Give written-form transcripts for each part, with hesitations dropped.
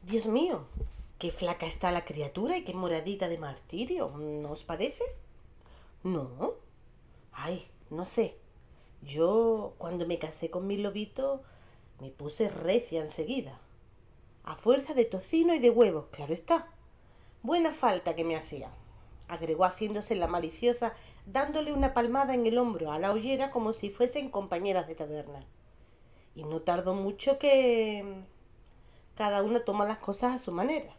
Dios mío, qué flaca está la criatura y qué moradita de martirio, ¿no os parece? No. Ay, no sé. Yo, cuando me casé con mi lobito, me puse recia enseguida. A fuerza de tocino y de huevos, claro está. Buena falta que me hacía. Agregó haciéndose la maliciosa, dándole una palmada en el hombro a la ollera como si fuesen compañeras de taberna. Y no tardó mucho que cada una toma las cosas a su manera.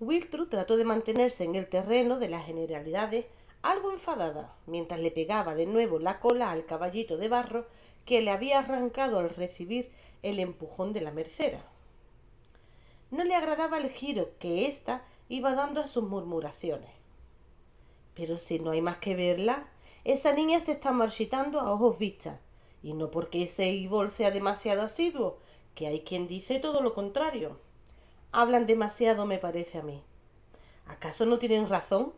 Wiltrud trató de mantenerse en el terreno de las generalidades, algo enfadada, mientras le pegaba de nuevo la cola al caballito de barro que le había arrancado al recibir el empujón de la mercera. No le agradaba el giro que ésta iba dando a sus murmuraciones. Pero si no hay más que verla, esa niña se está marchitando a ojos vistas, y no porque ese Ivor sea demasiado asiduo, que hay quien dice todo lo contrario. Hablan demasiado, me parece a mí. ¿Acaso no tienen razón?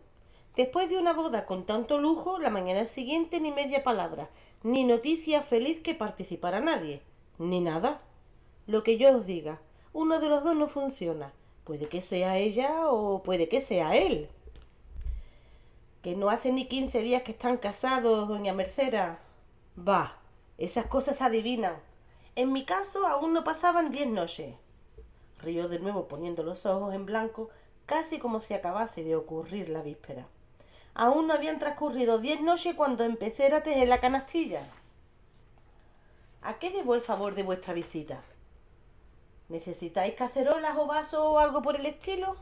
Después de una boda con tanto lujo, la mañana siguiente ni media palabra, ni noticia feliz que participara nadie, ni nada. Lo que yo os diga, uno de los dos no funciona. Puede que sea ella o puede que sea él. Que no hace ni 15 días que están casados, doña Mercera. Bah, esas cosas se adivinan. En mi caso aún no pasaban 10 noches. Rió de nuevo poniendo los ojos en blanco, casi como si acabase de ocurrir la víspera. Aún no habían transcurrido 10 noches cuando empecé a tejer la canastilla. ¿A qué debo el favor de vuestra visita? ¿Necesitáis cacerolas o vasos o algo por el estilo?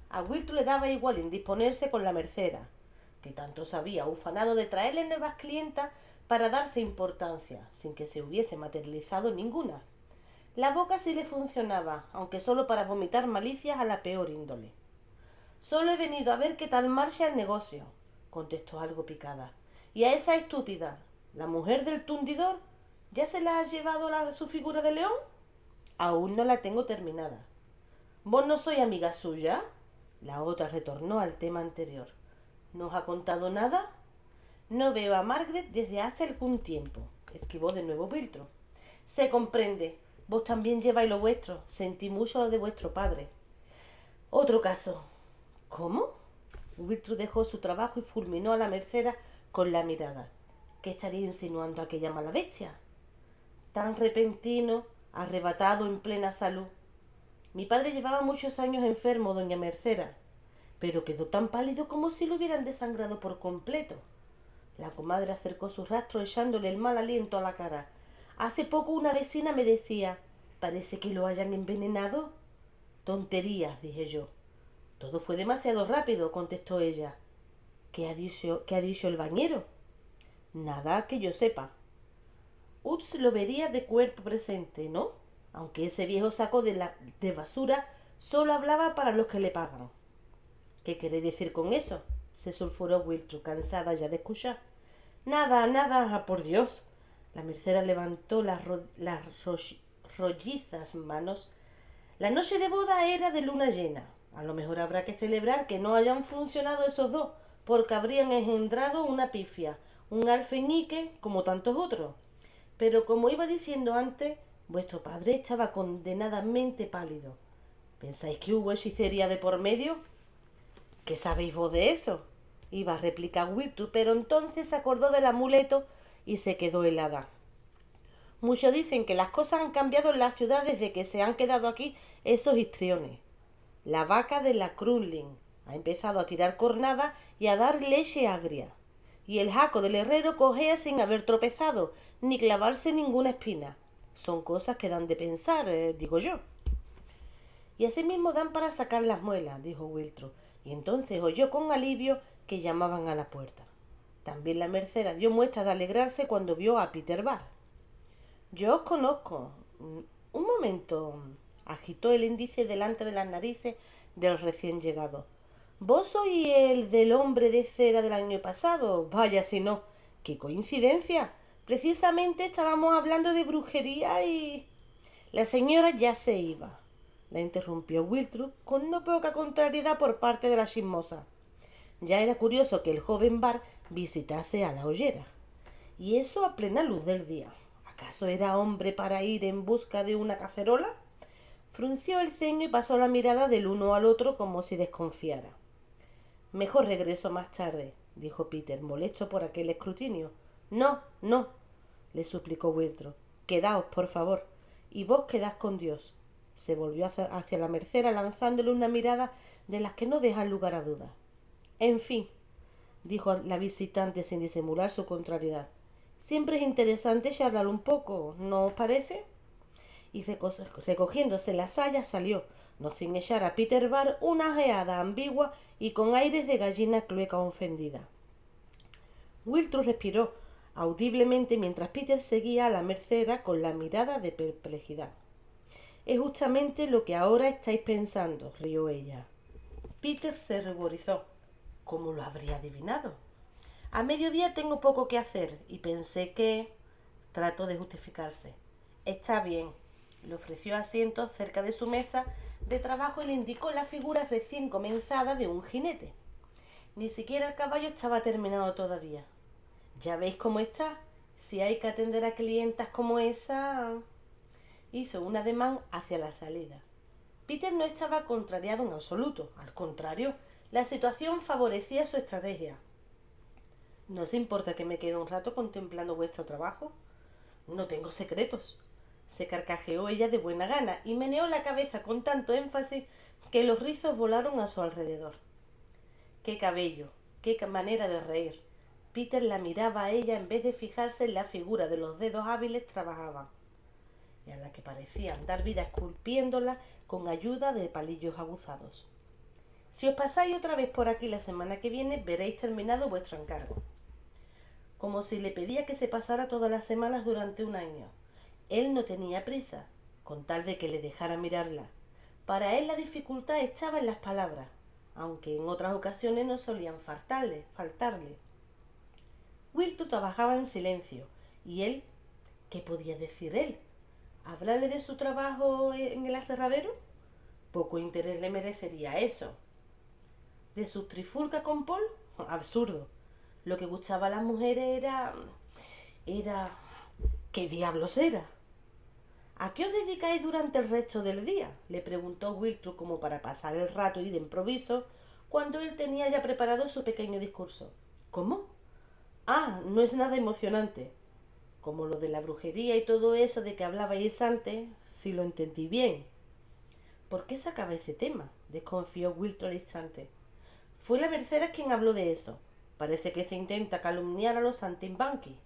A Wilton le daba igual indisponerse con la mercera, que tanto se había ufanado de traerle nuevas clientas para darse importancia, sin que se hubiese materializado ninguna. La boca sí le funcionaba, aunque solo para vomitar malicias a la peor índole. Solo he venido a ver qué tal marcha el negocio, contestó algo picada. Y a esa estúpida, la mujer del tundidor, ¿ya se la ha llevado su figura de león? Aún no la tengo terminada. ¿Vos no sois amiga suya? La otra retornó al tema anterior. ¿No os ha contado nada? No veo a Margaret desde hace algún tiempo, esquivó de nuevo Biltro. Se comprende. Vos también lleváis lo vuestro. Sentí mucho lo de vuestro padre. Otro caso. ¿Cómo? Wiltrud dejó su trabajo y fulminó a la mercera con la mirada. ¿Qué estaría insinuando aquella mala bestia? Tan repentino, arrebatado en plena salud. Mi padre llevaba muchos años enfermo, doña Mercera, pero quedó tan pálido como si lo hubieran desangrado por completo. La comadre acercó su rastro echándole el mal aliento a la cara. Hace poco una vecina me decía, parece que lo hayan envenenado. Tonterías, dije yo. Todo fue demasiado rápido, contestó ella. Qué ha dicho el bañero? Nada que yo sepa. Utz lo vería de cuerpo presente, ¿no? Aunque ese viejo saco de basura solo hablaba para los que le pagan. ¿Qué queréis decir con eso? Se sulfuró Wiltro, cansada ya de escuchar. Nada, nada, por Dios. La mercera levantó rollizas manos. La noche de boda era de luna llena. A lo mejor habrá que celebrar que no hayan funcionado esos dos, porque habrían engendrado una pifia, un alfeñique como tantos otros. Pero como iba diciendo antes, vuestro padre estaba condenadamente pálido. ¿Pensáis que hubo hechicería de por medio? ¿Qué sabéis vos de eso? Iba a replicar Wiltru, pero entonces se acordó del amuleto y se quedó helada. Muchos dicen que las cosas han cambiado en la ciudad desde que se han quedado aquí esos histriones. La vaca de la Crunlin ha empezado a tirar cornada y a dar leche agria. Y el jaco del herrero cojea sin haber tropezado, ni clavarse ninguna espina. Son cosas que dan de pensar, digo yo. Y asimismo dan para sacar las muelas, dijo Wiltro, y entonces oyó con alivio que llamaban a la puerta. También la mercera dio muestras de alegrarse cuando vio a Peter Bar. Yo os conozco. Un momento. Agitó el índice delante de las narices del recién llegado. ¿Vos sois el del hombre de cera del año pasado? Vaya si no. ¡Qué coincidencia! Precisamente estábamos hablando de brujería y... La señora ya se iba. La interrumpió Wiltrud con no poca contrariedad por parte de la chismosa. Ya era curioso que el joven Bar visitase a la hoguera. Y eso a plena luz del día. ¿Acaso era hombre para ir en busca de una cacerola? Frunció el ceño y pasó la mirada del uno al otro como si desconfiara. Mejor regreso más tarde, dijo Peter, molesto por aquel escrutinio. No, no, le suplicó Wiltro. Quedaos, por favor, y vos quedad con Dios. Se volvió hacia la mercera lanzándole una mirada de las que no dejan lugar a dudas. En fin, dijo la visitante sin disimular su contrariedad. Siempre es interesante charlar un poco, ¿no os parece? Y recogiéndose las sayas salió, no sin echar a Peter Bar una ojeada ambigua y con aires de gallina clueca ofendida. Wiltrus respiró audiblemente mientras Peter seguía a la mercera con la mirada de perplejidad. Es justamente lo que ahora estáis pensando, rió ella. Peter se ruborizó. ¿Cómo lo habría adivinado? A mediodía tengo poco que hacer y pensé que... Trató de justificarse. Está bien. Le ofreció asiento cerca de su mesa de trabajo y le indicó la figura recién comenzada de un jinete. Ni siquiera el caballo estaba terminado todavía. Ya veis cómo está. Si hay que atender a clientas como esa... Hizo un ademán hacia la salida. Peter no estaba contrariado en absoluto. Al contrario, la situación favorecía su estrategia. ¿No os importa que me quede un rato contemplando vuestro trabajo? No tengo secretos. Se carcajeó ella de buena gana y meneó la cabeza con tanto énfasis que los rizos volaron a su alrededor. ¡Qué cabello! ¡Qué manera de reír! Peter la miraba a ella en vez de fijarse en la figura de los dedos hábiles trabajaban, y a la que parecían dar vida esculpiéndola con ayuda de palillos aguzados. Si os pasáis otra vez por aquí la semana que viene, veréis terminado vuestro encargo. Como si le pedía que se pasara todas las semanas durante un año. Él no tenía prisa, con tal de que le dejara mirarla. Para él la dificultad estaba en las palabras, aunque en otras ocasiones no solían faltarle. Wilton trabajaba en silencio, y él, ¿qué podía decir él? ¿Hablarle de su trabajo en el aserradero? Poco interés le merecería eso. ¿De su trifulca con Paul? Absurdo. Lo que gustaba a las mujeres era... ¿Qué diablos era? ¿A qué os dedicáis durante el resto del día? Le preguntó Wiltrud como para pasar el rato y de improviso, cuando él tenía ya preparado su pequeño discurso. ¿Cómo? Ah, no es nada emocionante. Como lo de la brujería y todo eso de que hablabais antes, si lo entendí bien. ¿Por qué sacaba ese tema? Desconfió Wiltrud al instante. Fue la Mercedes quien habló de eso. Parece que se intenta calumniar a los saltimbanquis.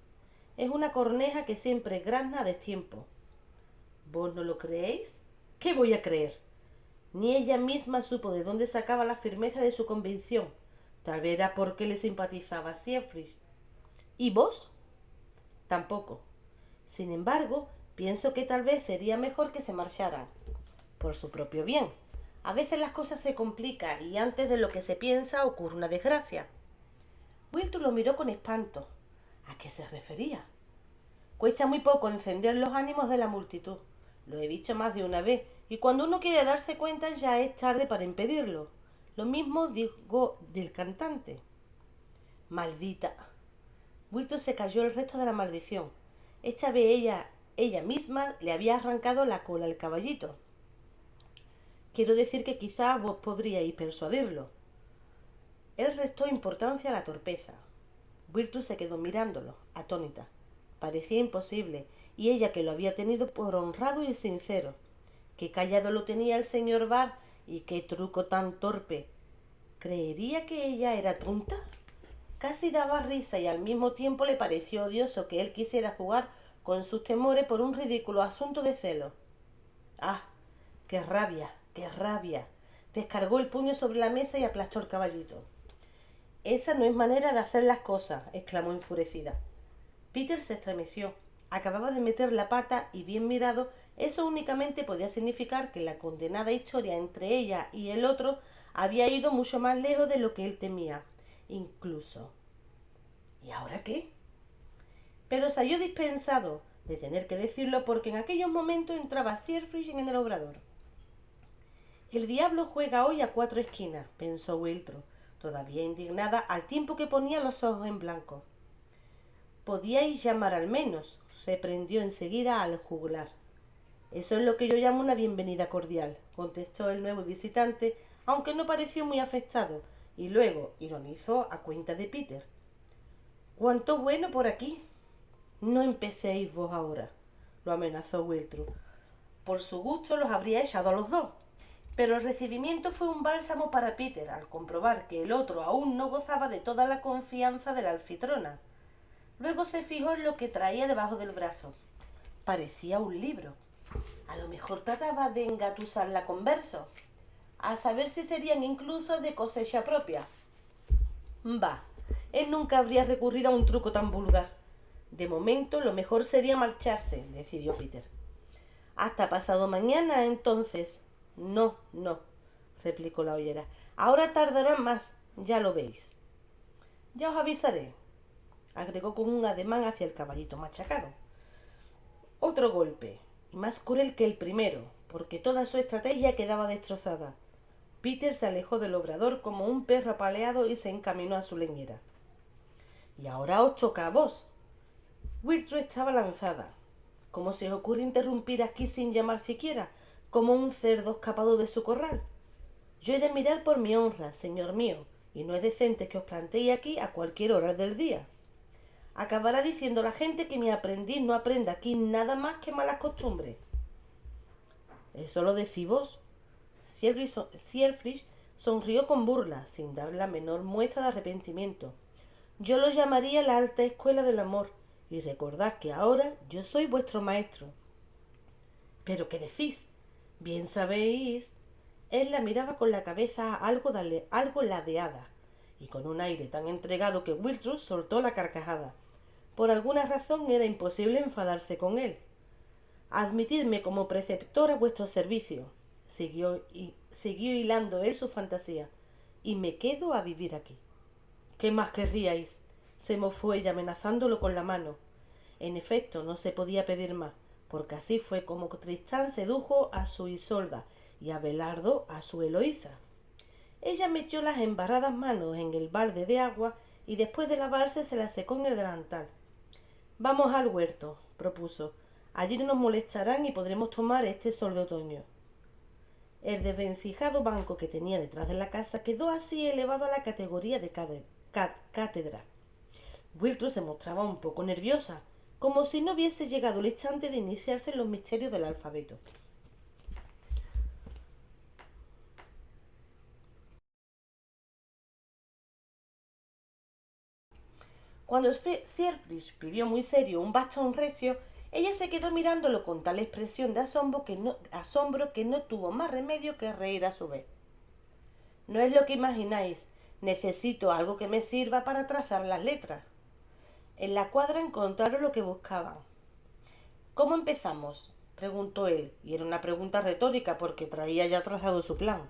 Es una corneja que siempre grazna a destiempo. ¿Vos no lo creéis? ¿Qué voy a creer? Ni ella misma supo de dónde sacaba la firmeza de su convicción. Tal vez era porque le simpatizaba a Siegfried. ¿Y vos? Tampoco. Sin embargo, pienso que tal vez sería mejor que se marcharan. Por su propio bien. A veces las cosas se complican y antes de lo que se piensa ocurre una desgracia. Wilton lo miró con espanto. ¿A qué se refería? Cuesta muy poco encender los ánimos de la multitud. Lo he visto más de una vez, y cuando uno quiere darse cuenta ya es tarde para impedirlo. Lo mismo digo del cantante. Maldita. Wilton se cayó el resto de la maldición. Esta vez ella misma le había arrancado la cola al caballito. Quiero decir que quizás vos podríais persuadirlo. Él restó importancia a la torpeza. Wilton se quedó mirándolo, atónita. Parecía imposible, y ella que lo había tenido por honrado y sincero. Qué callado lo tenía el señor Bar y qué truco tan torpe. ¿Creería que ella era tonta? Casi daba risa y al mismo tiempo le pareció odioso que él quisiera jugar con sus temores por un ridículo asunto de celo. ¡Ah! ¡Qué rabia! ¡Qué rabia! Descargó el puño sobre la mesa y aplastó el caballito. Esa no es manera de hacer las cosas, exclamó enfurecida. Peter se estremeció. Acababa de meter la pata y, bien mirado, eso únicamente podía significar que la condenada historia entre ella y el otro había ido mucho más lejos de lo que él temía. Incluso. ¿Y ahora qué? Pero se halló dispensado de tener que decirlo porque en aquellos momentos entraba Siegfried en el obrador. El diablo juega hoy a 4 esquinas, pensó Wiltro, todavía indignada al tiempo que ponía los ojos en blanco. Podíais llamar al menos, reprendió enseguida al juglar. Eso es lo que yo llamo una bienvenida cordial, contestó el nuevo visitante, aunque no pareció muy afectado, y luego ironizó a cuenta de Peter. «¡Cuánto bueno por aquí!». «No empecéis vos ahora», lo amenazó Wiltrud. Por su gusto los habría echado a los dos. Pero el recibimiento fue un bálsamo para Peter al comprobar que el otro aún no gozaba de toda la confianza de la anfitrona. Luego se fijó en lo que traía debajo del brazo. Parecía un libro. A lo mejor trataba de engatusarla con versos, a saber si serían incluso de cosecha propia. Bah, él nunca habría recurrido a un truco tan vulgar. De momento, lo mejor sería marcharse, decidió Peter. Hasta pasado mañana, entonces. No, no, replicó la ollera. Ahora tardará más, ya lo veis. Ya os avisaré, agregó con un ademán hacia el caballito machacado. Otro golpe, y más cruel que el primero, porque toda su estrategia quedaba destrozada. Peter se alejó del obrador como un perro apaleado y se encaminó a su leñera. Y ahora os toca a vos. Wiltrud estaba lanzada. ¿Cómo se os ocurre interrumpir aquí sin llamar siquiera, como un cerdo escapado de su corral? Yo he de mirar por mi honra, señor mío, y no es decente que os plantéis aquí a cualquier hora del día. Acabará diciendo la gente que mi aprendiz no aprende aquí nada más que malas costumbres. Eso lo decís vos. Cierfrisch sonrió con burla, sin dar la menor muestra de arrepentimiento. Yo lo llamaría la alta escuela del amor, y recordad que ahora yo soy vuestro maestro. ¿Pero qué decís? Bien sabéis. Él la miraba con la cabeza algo ladeada, y con un aire tan entregado que Wiltrud soltó la carcajada. Por alguna razón era imposible enfadarse con él. Admitidme como preceptor a vuestro servicio, siguió hilando él su fantasía, y me quedo a vivir aquí. ¿Qué más querríais? Se mofó ella amenazándolo con la mano. En efecto, no se podía pedir más, porque así fue como Tristán sedujo a su Isolda y Abelardo a su Eloísa. Ella metió las embarradas manos en el balde de agua y después de lavarse se las secó en el delantal. Vamos al huerto, propuso. Allí no nos molestarán y podremos tomar este sol de otoño. El desvencijado banco que tenía detrás de la casa quedó así elevado a la categoría de cátedra. Wiltrud se mostraba un poco nerviosa, como si no hubiese llegado el instante de iniciarse en los misterios del alfabeto. Cuando Cierfrisch pidió muy serio un bastón recio, ella se quedó mirándolo con tal expresión de asombro que no tuvo más remedio que reír a su vez. No es lo que imagináis. Necesito algo que me sirva para trazar las letras. En la cuadra encontraron lo que buscaban. ¿Cómo empezamos?, preguntó él, y era una pregunta retórica porque traía ya trazado su plan.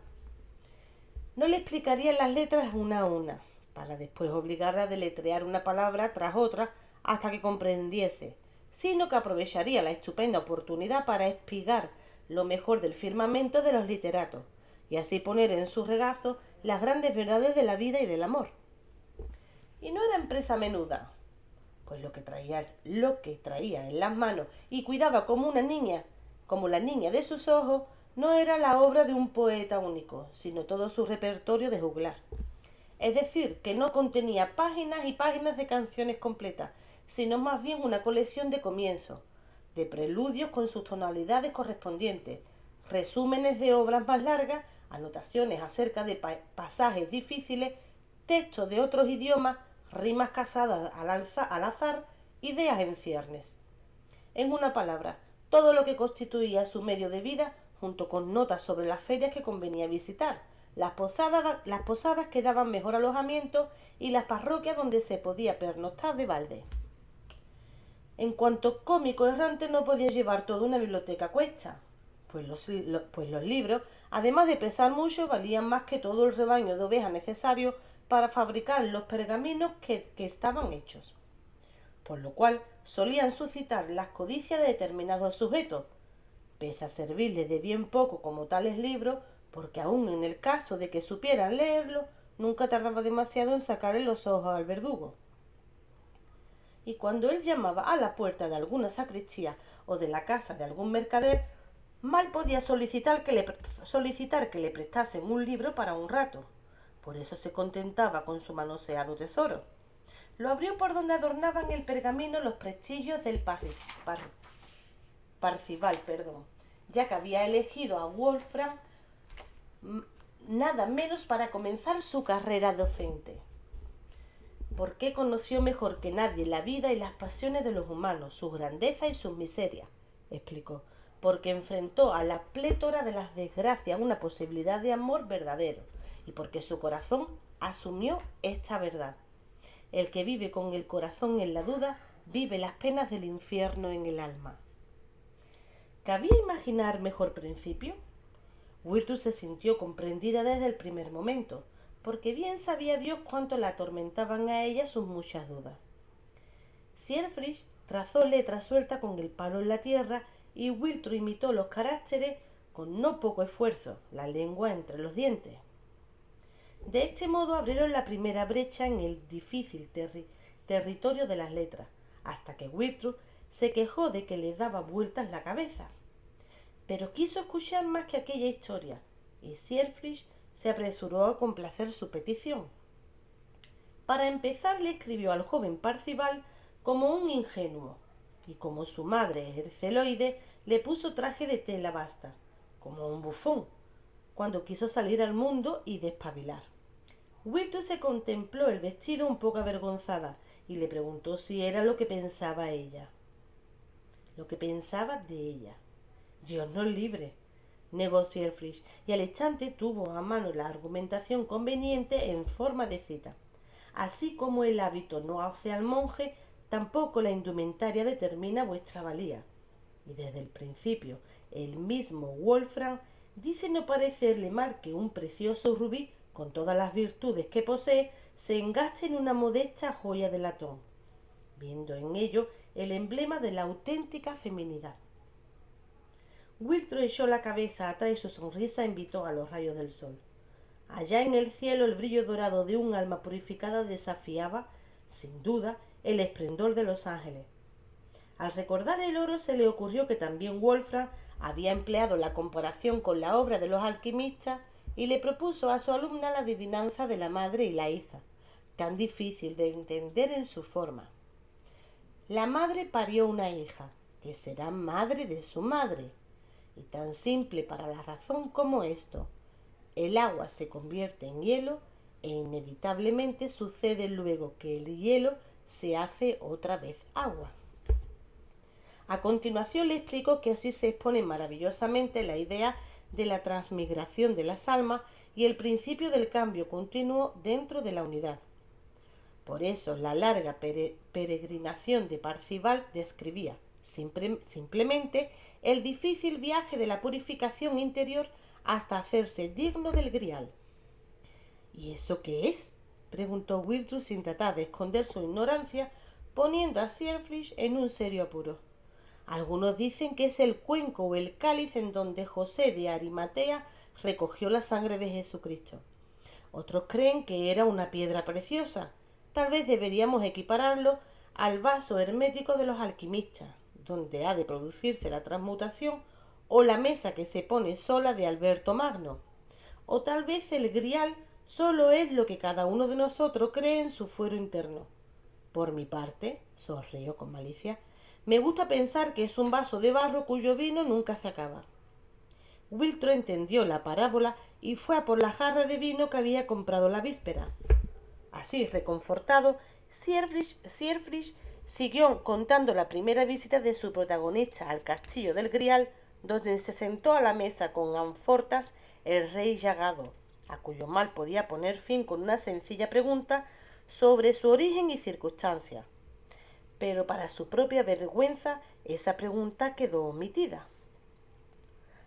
No le explicaría las letras una a una, para después obligarla a deletrear una palabra tras otra hasta que comprendiese, sino que aprovecharía la estupenda oportunidad para espigar lo mejor del firmamento de los literatos, y así poner en su regazo las grandes verdades de la vida y del amor. Y no era empresa menuda, pues lo que traía en las manos y cuidaba como una niña, como la niña de sus ojos, no era la obra de un poeta único, sino todo su repertorio de juglar. Es decir, que no contenía páginas y páginas de canciones completas, sino más bien una colección de comienzos, de preludios con sus tonalidades correspondientes, resúmenes de obras más largas, anotaciones acerca de pasajes difíciles, textos de otros idiomas, rimas cazadas al azar, ideas en ciernes. En una palabra, todo lo que constituía su medio de vida, junto con notas sobre las ferias que convenía visitar, las posadas que daban mejor alojamiento y las parroquias donde se podía pernoctar de balde. En cuanto cómico errante no podía llevar toda una biblioteca a cuesta, pues los libros, además de pesar mucho, valían más que todo el rebaño de ovejas necesario para fabricar los pergaminos que estaban hechos, por lo cual solían suscitar las codicias de determinados sujetos, pese a servirles de bien poco como tales libros, porque aun en el caso de que supieran leerlo, nunca tardaba demasiado en sacarle los ojos al verdugo. Y cuando él llamaba a la puerta de alguna sacristía o de la casa de algún mercader, Mal podía solicitar que le prestasen un libro para un rato. Por eso se contentaba con su manoseado tesoro. Lo abrió por donde adornaban el pergamino los prestigos del Parcival, ya que había elegido a Wolfram nada menos para comenzar su carrera docente. Porque conoció mejor que nadie la vida y las pasiones de los humanos, sus grandezas y sus miserias, explicó, porque enfrentó a la plétora de las desgracias una posibilidad de amor verdadero, y porque su corazón asumió esta verdad. El que vive con el corazón en la duda, vive las penas del infierno en el alma. ¿Cabía imaginar mejor principio? Wiltus se sintió comprendida desde el primer momento, porque bien sabía Dios cuánto la atormentaban a ella sus muchas dudas. Siegfried trazó letra suelta con el palo en la tierra y Wiltru imitó los caracteres con no poco esfuerzo, la lengua entre los dientes. De este modo abrieron la primera brecha en el difícil territorio de las letras, hasta que Wiltru se quejó de que le daba vueltas la cabeza. Pero quiso escuchar más que aquella historia, y Siegfried se apresuró a complacer su petición. Para empezar, le escribió al joven Parcival como un ingenuo, y como su madre Herceloide le puso traje de tela basta, como un bufón, cuando quiso salir al mundo y despabilar. Wilton se contempló el vestido un poco avergonzada y le preguntó si era lo que pensaba ella. Lo que pensaba de ella. Dios nos libre, negó Siegfried, y al instante tuvo a mano la argumentación conveniente en forma de cita. Así como el hábito no hace al monje, tampoco la indumentaria determina vuestra valía. Y desde el principio, el mismo Wolfram dice no parecerle mal que un precioso rubí, con todas las virtudes que posee, se engaste en una modesta joya de latón, viendo en ello el emblema de la auténtica feminidad. Wiltro echó la cabeza atrás y su sonrisa invitó a los rayos del sol. Allá en el cielo el brillo dorado de un alma purificada desafiaba, sin duda, el esplendor de los ángeles. Al recordar el oro se le ocurrió que también Wolfram había empleado la comparación con la obra de los alquimistas y le propuso a su alumna la adivinanza de la madre y la hija, tan difícil de entender en su forma. La madre parió una hija, que será madre de su madre, y tan simple para la razón como esto. El agua se convierte en hielo e inevitablemente sucede luego que el hielo se hace otra vez agua. A continuación le explico que así se expone maravillosamente la idea de la transmigración de las almas y el principio del cambio continuo dentro de la unidad. Por eso la larga peregrinación de Parcival describía simplemente el difícil viaje de la purificación interior hasta hacerse digno del Grial. ¿Y eso qué es?, preguntó Wiltru sin tratar de esconder su ignorancia, poniendo a Siegfried en un serio apuro. Algunos dicen que es el cuenco o el cáliz en donde José de Arimatea recogió la sangre de Jesucristo. Otros creen que era una piedra preciosa. Tal vez deberíamos equipararlo al vaso hermético de los alquimistas, donde ha de producirse la transmutación, o la mesa que se pone sola de Alberto Magno. O tal vez el grial solo es lo que cada uno de nosotros cree en su fuero interno. Por mi parte, sonrió con malicia, me gusta pensar que es un vaso de barro cuyo vino nunca se acaba. Wiltro entendió la parábola y fue a por la jarra de vino que había comprado la víspera. Así, reconfortado, Siegfried siguió contando la primera visita de su protagonista al castillo del Grial, donde se sentó a la mesa con Anfortas el rey llagado, a cuyo mal podía poner fin con una sencilla pregunta sobre su origen y circunstancias. Pero para su propia vergüenza esa pregunta quedó omitida.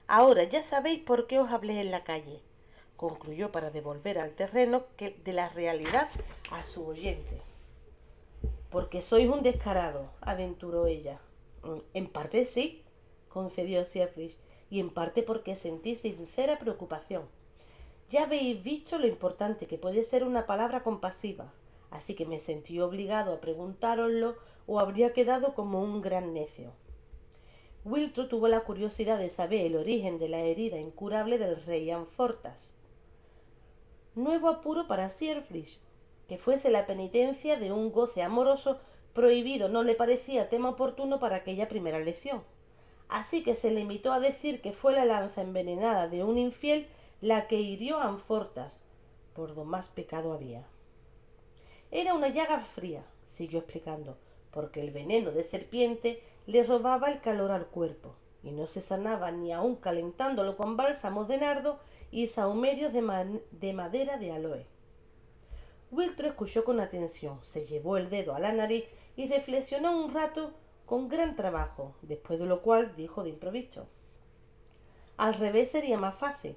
Ahora ya sabéis por qué os hablé en la calle, concluyó para devolver al terreno de la realidad a su oyente. Porque sois un descarado, aventuró ella. En parte sí, concedió Siegfried, y en parte porque sentí sincera preocupación. Ya habéis visto lo importante que puede ser una palabra compasiva, así que me sentí obligado a preguntároslo o habría quedado como un gran necio. Wiltro tuvo la curiosidad de saber el origen de la herida incurable del rey Anfortas. Nuevo apuro para Siegfried, que fuese la penitencia de un goce amoroso prohibido no le parecía tema oportuno para aquella primera lección. Así que se limitó a decir que fue la lanza envenenada de un infiel la que hirió a Anfortas, por do más pecado había. Era una llaga fría, siguió explicando, porque el veneno de serpiente le robaba el calor al cuerpo, y no se sanaba ni aun calentándolo con bálsamos de nardo y sahumerios de madera de aloe. Wiltro escuchó con atención, se llevó el dedo a la nariz y reflexionó un rato con gran trabajo, después de lo cual dijo de improviso: al revés sería más fácil.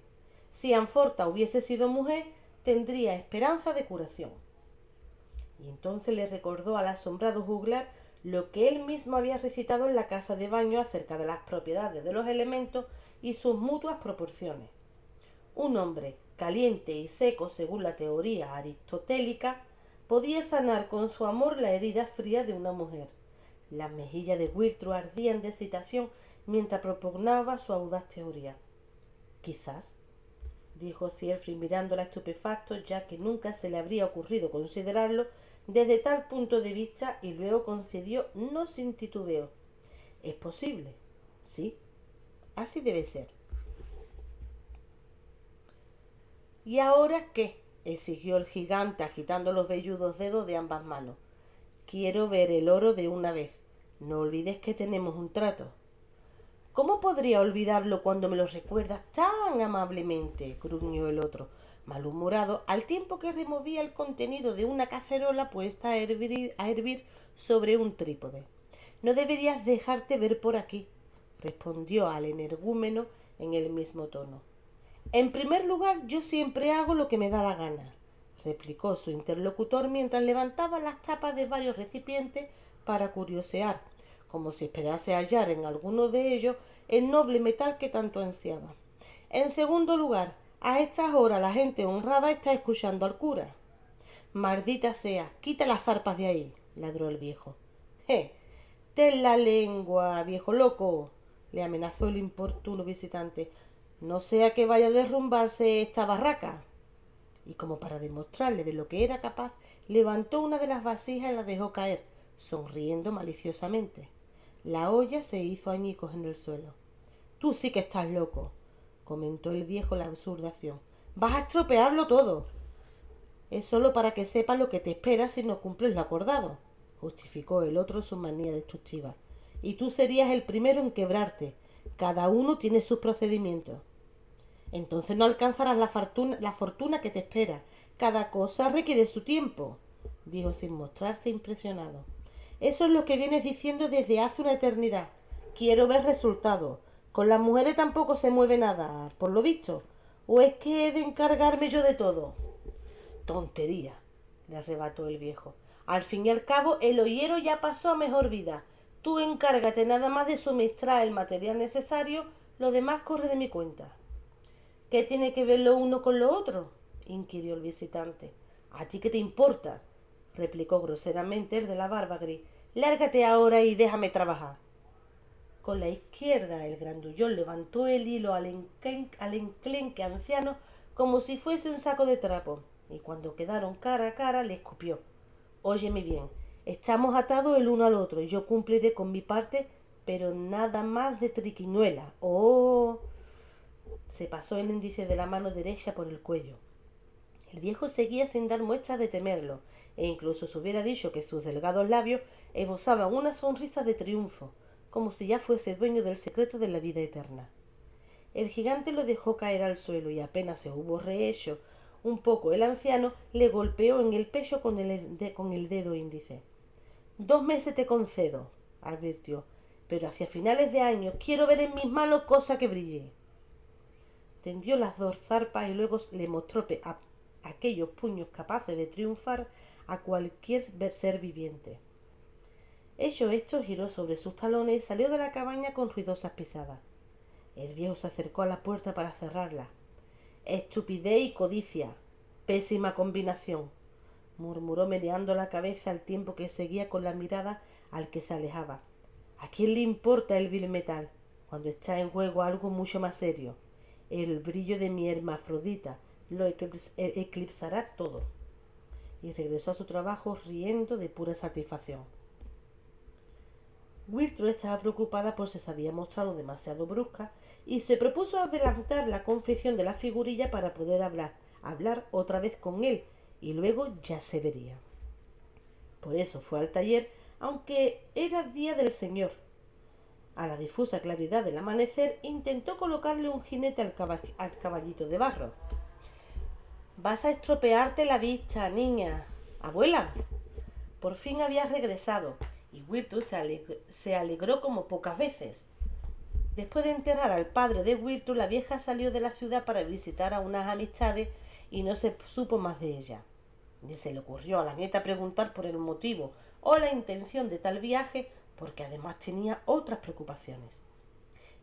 Si Anforta hubiese sido mujer, tendría esperanza de curación. Y entonces le recordó al asombrado juglar lo que él mismo había recitado en la casa de baño acerca de las propiedades de los elementos y sus mutuas proporciones. Un hombre caliente y seco, según la teoría aristotélica, podía sanar con su amor la herida fría de una mujer. Las mejillas de Wiltro ardían de excitación mientras propugnaba su audaz teoría. Quizás, dijo Siegfried mirándola estupefacto, ya que nunca se le habría ocurrido considerarlo desde tal punto de vista, y luego concedió no sin titubeo: es posible, sí, así debe ser. ¿Y ahora qué?, exigió el gigante agitando los velludos dedos de ambas manos. Quiero ver el oro de una vez. No olvides que tenemos un trato. ¿Cómo podría olvidarlo cuando me lo recuerdas tan amablemente?, gruñó el otro, malhumorado, al tiempo que removía el contenido de una cacerola puesta a hervir sobre un trípode. No deberías dejarte ver por aquí, respondió al energúmeno en el mismo tono. En primer lugar, yo siempre hago lo que me da la gana, replicó su interlocutor mientras levantaba las tapas de varios recipientes para curiosear, como si esperase hallar en alguno de ellos el noble metal que tanto ansiaba. En segundo lugar, a estas horas la gente honrada está escuchando al cura. Maldita sea, quita las zarpas de ahí, ladró el viejo. Ten la lengua, viejo loco, le amenazó el importuno visitante. No sea que vaya a derrumbarse esta barraca. Y como para demostrarle de lo que era capaz, levantó una de las vasijas y la dejó caer, sonriendo maliciosamente. La olla se hizo añicos en el suelo. Tú sí que estás loco, comentó el viejo la absurda acción. Vas a estropearlo todo. Es solo para que sepas lo que te espera si no cumples lo acordado, justificó el otro su manía destructiva. Y tú serías el primero en quebrarte. Cada uno tiene sus procedimientos. Entonces no alcanzarás la fortuna que te espera. Cada cosa requiere su tiempo, dijo sin mostrarse impresionado. Eso es lo que vienes diciendo desde hace una eternidad. Quiero ver resultados. Con las mujeres tampoco se mueve nada, por lo visto. ¿O es que he de encargarme yo de todo? Tontería, le arrebató el viejo. Al fin y al cabo, el hoyero ya pasó a mejor vida. Tú encárgate nada más de suministrar el material necesario, lo demás corre de mi cuenta. ¿Qué tiene que ver lo uno con lo otro?, inquirió el visitante. ¿A ti qué te importa?, replicó groseramente el de la barba gris. Lárgate ahora y déjame trabajar. Con la izquierda el grandullón levantó el hilo al enclenque anciano como si fuese un saco de trapo, y cuando quedaron cara a cara le escupió. Óyeme bien, estamos atados el uno al otro y yo cumpliré con mi parte, pero nada más de triquiñuela. ¡Oh! Se pasó el índice de la mano derecha por el cuello. El viejo seguía sin dar muestras de temerlo, e incluso se hubiera dicho que sus delgados labios esbozaban una sonrisa de triunfo, como si ya fuese dueño del secreto de la vida eterna. El gigante lo dejó caer al suelo y apenas se hubo rehecho un poco el anciano, le golpeó en el pecho con el dedo índice. 2 meses te concedo, advirtió, pero hacia finales de año quiero ver en mis manos cosa que brille. Tendió las 2 zarpas y luego le mostró aquellos puños capaces de triunfar a cualquier ser viviente. Hecho esto, giró sobre sus talones y salió de la cabaña con ruidosas pisadas. El viejo se acercó a la puerta para cerrarla. Estupidez y codicia. Pésima combinación, murmuró meneando la cabeza al tiempo que seguía con la mirada al que se alejaba. ¿A quién le importa el vil metal? cuando está en juego algo mucho más serio. El brillo de mi hermafrodita lo eclipsará todo. Y regresó a su trabajo riendo de pura satisfacción. Gertrude estaba preocupada por si se había mostrado demasiado brusca y se propuso adelantar la confección de la figurilla para poder hablar otra vez con él y luego ya se vería. Por eso fue al taller, aunque era día del Señor. A la difusa claridad del amanecer intentó colocarle un jinete al caballito de barro. «Vas a estropearte la vista, niña. Abuela». Por fin había regresado y Gertrude se alegró como pocas veces. Después de enterrar al padre de Gertrude, la vieja salió de la ciudad para visitar a unas amistades y no se supo más de ella. Ni se le ocurrió a la nieta preguntar por el motivo o la intención de tal viaje, porque además tenía otras preocupaciones.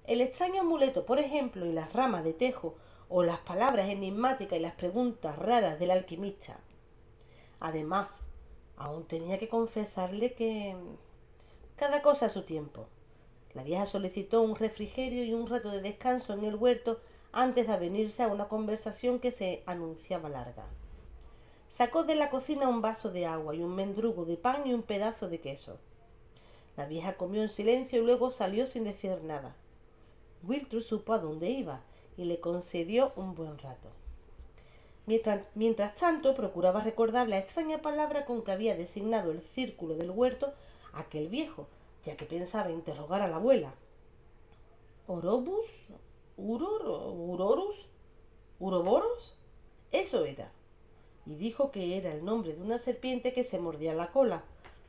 El extraño amuleto, por ejemplo, y las ramas de tejo, o las palabras enigmáticas y las preguntas raras del alquimista. Además, aún tenía que confesarle que cada cosa a su tiempo. La vieja solicitó un refrigerio y un rato de descanso en el huerto antes de avenirse a una conversación que se anunciaba larga. Sacó de la cocina un vaso de agua y un mendrugo de pan y un pedazo de queso. La vieja comió en silencio y luego salió sin decir nada. Gertrude supo a dónde iba y le concedió un buen rato. Mientras tanto, procuraba recordar la extraña palabra con que había designado el círculo del huerto aquel viejo, ya que pensaba interrogar a la abuela. ¿Orobus? ¿Urorus? ¿Uroboros? Eso era. Y dijo que era el nombre de una serpiente que se mordía la cola,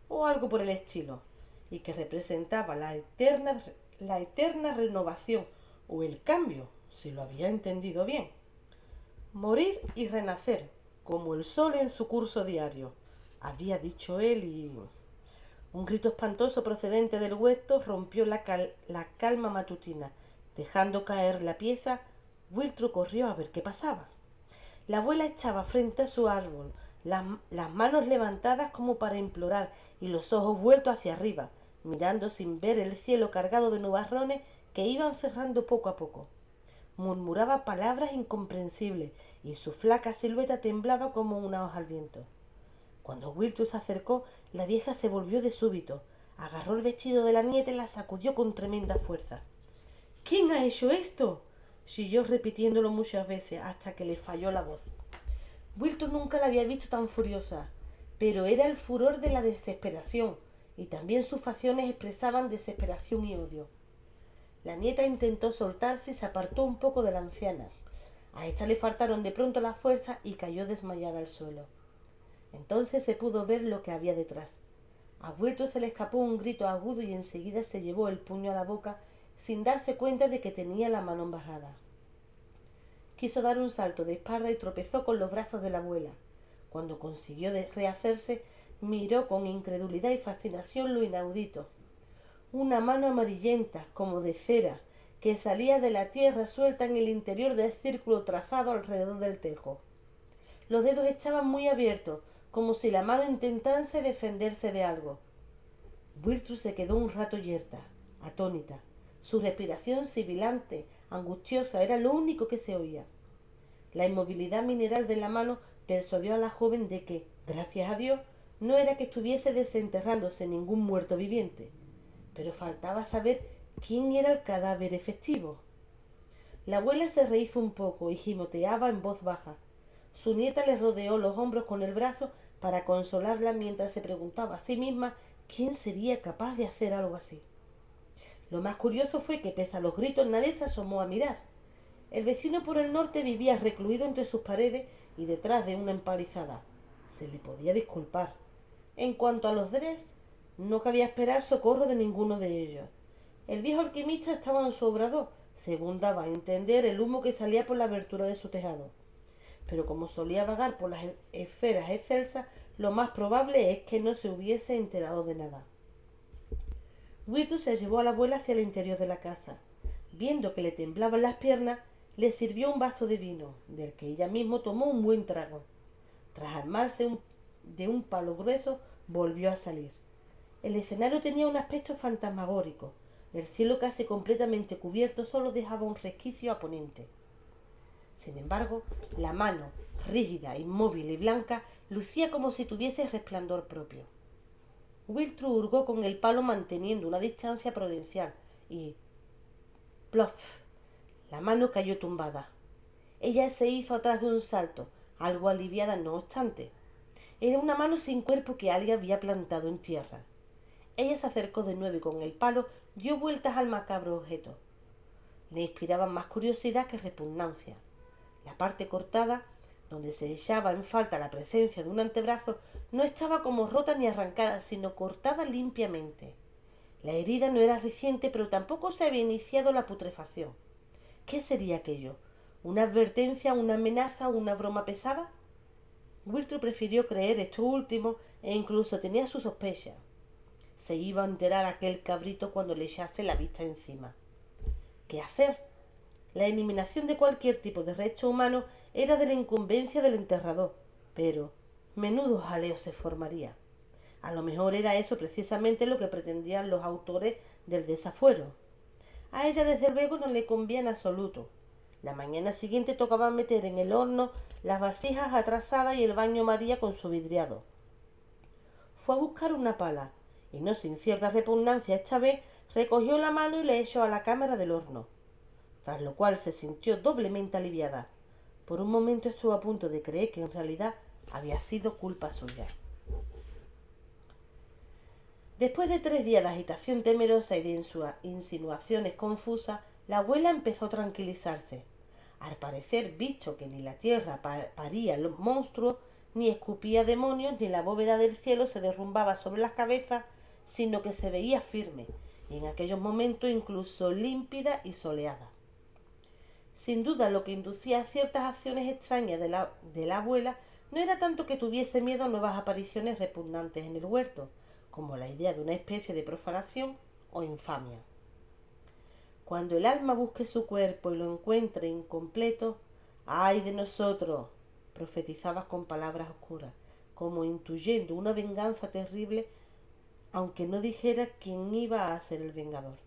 o algo por el estilo, y que representaba la eterna renovación, o el cambio, si lo había entendido bien. Morir y renacer, como el sol en su curso diario, había dicho él, y un grito espantoso procedente del huerto rompió la calma matutina. Dejando caer la pieza, Gertrude corrió a ver qué pasaba. La abuela estaba frente a su árbol, las manos levantadas como para implorar y los ojos vueltos hacia arriba, mirando sin ver el cielo cargado de nubarrones que iban cerrando poco a poco. Murmuraba palabras incomprensibles y su flaca silueta temblaba como una hoja al viento. Cuando Gertrude se acercó, la vieja se volvió de súbito, agarró el vestido de la nieta y la sacudió con tremenda fuerza. «¿Quién ha hecho esto?», siguió repitiéndolo muchas veces hasta que le falló la voz. Gertrude nunca la había visto tan furiosa, pero era el furor de la desesperación, y también sus facciones expresaban desesperación y odio. La nieta intentó soltarse y se apartó un poco de la anciana. A esta le faltaron de pronto las fuerzas y cayó desmayada al suelo. Entonces se pudo ver lo que había detrás. A Gertrude se le escapó un grito agudo y enseguida se llevó el puño a la boca sin darse cuenta de que tenía la mano embarrada. Quiso dar un salto de espalda y tropezó con los brazos de la abuela. Cuando consiguió rehacerse, miró con incredulidad y fascinación lo inaudito. Una mano amarillenta, como de cera, que salía de la tierra suelta en el interior del círculo trazado alrededor del tejo. Los dedos estaban muy abiertos, como si la mano intentase defenderse de algo. Gertrude se quedó un rato yerta, atónita. Su respiración sibilante, angustiosa, era lo único que se oía. La inmovilidad mineral de la mano persuadió a la joven de que, gracias a Dios, no era que estuviese desenterrándose ningún muerto viviente, pero faltaba saber quién era el cadáver efectivo. La abuela se rehizo un poco y gimoteaba en voz baja. Su nieta le rodeó los hombros con el brazo para consolarla mientras se preguntaba a sí misma quién sería capaz de hacer algo así. Lo más curioso fue que, pese a los gritos, nadie se asomó a mirar. El vecino por el norte vivía recluido entre sus paredes y detrás de una empalizada. Se le podía disculpar. En cuanto a los Dres, no cabía esperar socorro de ninguno de ellos. El viejo alquimista estaba en su obrador, según daba a entender el humo que salía por la abertura de su tejado. Pero como solía vagar por las esferas excelsas, lo más probable es que no se hubiese enterado de nada. Gertrude se llevó a la abuela hacia el interior de la casa. Viendo que le temblaban las piernas, le sirvió un vaso de vino, del que ella misma tomó un buen trago. Tras armarse de un palo grueso, volvió a salir. El escenario tenía un aspecto fantasmagórico. El cielo casi completamente cubierto solo dejaba un resquicio a poniente. Sin embargo, la mano, rígida, inmóvil y blanca, lucía como si tuviese resplandor propio. Wiltrud hurgó con el palo manteniendo una distancia prudencial y ¡plof! La mano cayó tumbada. Ella se hizo atrás de un salto, algo aliviada no obstante. Era una mano sin cuerpo que alguien había plantado en tierra. Ella se acercó de nuevo y con el palo dio vueltas al macabro objeto. Le inspiraba más curiosidad que repugnancia. La parte cortada, donde se echaba en falta la presencia de un antebrazo, no estaba como rota ni arrancada, sino cortada limpiamente. La herida no era reciente, pero tampoco se había iniciado la putrefacción. ¿Qué sería aquello? ¿Una advertencia, una amenaza, una broma pesada? Wiltrud prefirió creer esto último e incluso tenía sus sospechas. Se iba a enterar aquel cabrito cuando le echase la vista encima. ¿Qué hacer? La eliminación de cualquier tipo de resto humano era de la incumbencia del enterrador, pero menudo jaleo se formaría. A lo mejor era eso precisamente lo que pretendían los autores del desafuero. A ella desde luego no le convenía en absoluto. La mañana siguiente tocaba meter en el horno las vasijas atrasadas y el baño María con su vidriado. Fue a buscar una pala y, no sin cierta repugnancia esta vez, recogió la mano y le echó a la cámara del horno, tras lo cual se sintió doblemente aliviada. Por un momento estuvo a punto de creer que en realidad había sido culpa suya. Después de 3 días de agitación temerosa y de insinuaciones confusas, la abuela empezó a tranquilizarse. Al parecer, visto que ni la tierra paría los monstruos, ni escupía demonios, ni la bóveda del cielo se derrumbaba sobre las cabezas, sino que se veía firme, y en aquellos momentos incluso límpida y soleada. Sin duda, lo que inducía a ciertas acciones extrañas de la abuela no era tanto que tuviese miedo a nuevas apariciones repugnantes en el huerto, como la idea de una especie de profanación o infamia. Cuando el alma busque su cuerpo y lo encuentre incompleto, ¡ay de nosotros!, profetizaba con palabras oscuras, como intuyendo una venganza terrible, aunque no dijera quién iba a ser el vengador.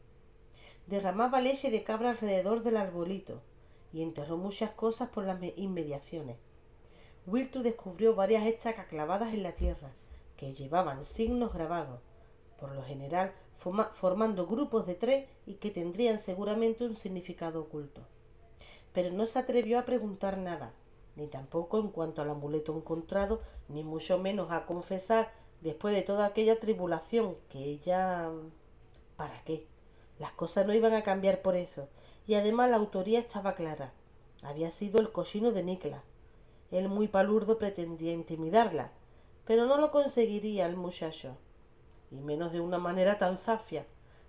Derramaba leche de cabra alrededor del arbolito y enterró muchas cosas por las inmediaciones. Wiltrud descubrió varias estacas clavadas en la tierra, que llevaban signos grabados, por lo general formando grupos de 3 y que tendrían seguramente un significado oculto. Pero no se atrevió a preguntar nada, ni tampoco en cuanto al amuleto encontrado, ni mucho menos a confesar, después de toda aquella tribulación, que ella... ¿Para qué? Las cosas no iban a cambiar por eso, y además la autoría estaba clara. Había sido el cochino de Niklas. Él muy palurdo pretendía intimidarla, pero no lo conseguiría el muchacho, y menos de una manera tan zafia.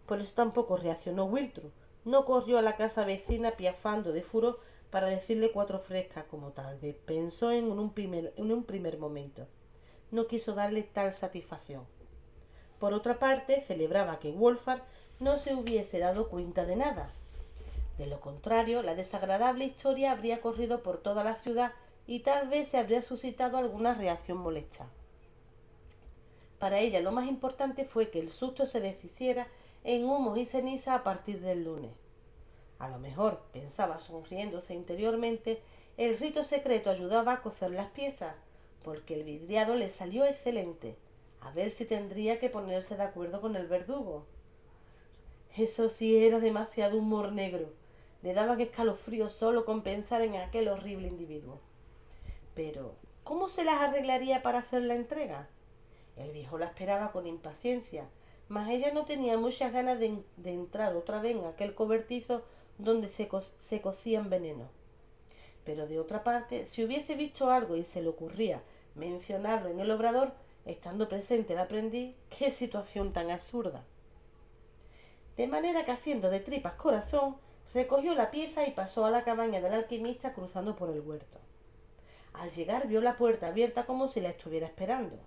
Por eso tampoco reaccionó Wiltrud. No corrió a la casa vecina piafando de furor para decirle 4 frescas, como tal vez pensó en un primer momento. No quiso darle tal satisfacción. Por otra parte, celebraba que Wolfgang no se hubiese dado cuenta de nada. De lo contrario, la desagradable historia habría corrido por toda la ciudad y tal vez se habría suscitado alguna reacción molesta. Para ella lo más importante fue que el susto se deshiciera en humos y ceniza a partir del lunes. A lo mejor, pensaba sonriéndose interiormente, el rito secreto ayudaba a cocer las piezas, porque el vidriado le salió excelente. A ver si tendría que ponerse de acuerdo con el verdugo. Eso sí era demasiado humor negro. Le daban escalofríos solo con pensar en aquel horrible individuo. Pero, ¿cómo se las arreglaría para hacer la entrega? El viejo la esperaba con impaciencia, mas ella no tenía muchas ganas de entrar otra vez en aquel cobertizo donde se cocían venenos. Pero de otra parte, si hubiese visto algo y se le ocurría mencionarlo en el obrador, estando presente el aprendiz, ¡qué situación tan absurda! De manera que, haciendo de tripas corazón, recogió la pieza y pasó a la cabaña del alquimista cruzando por el huerto. Al llegar vio la puerta abierta como si la estuviera esperando.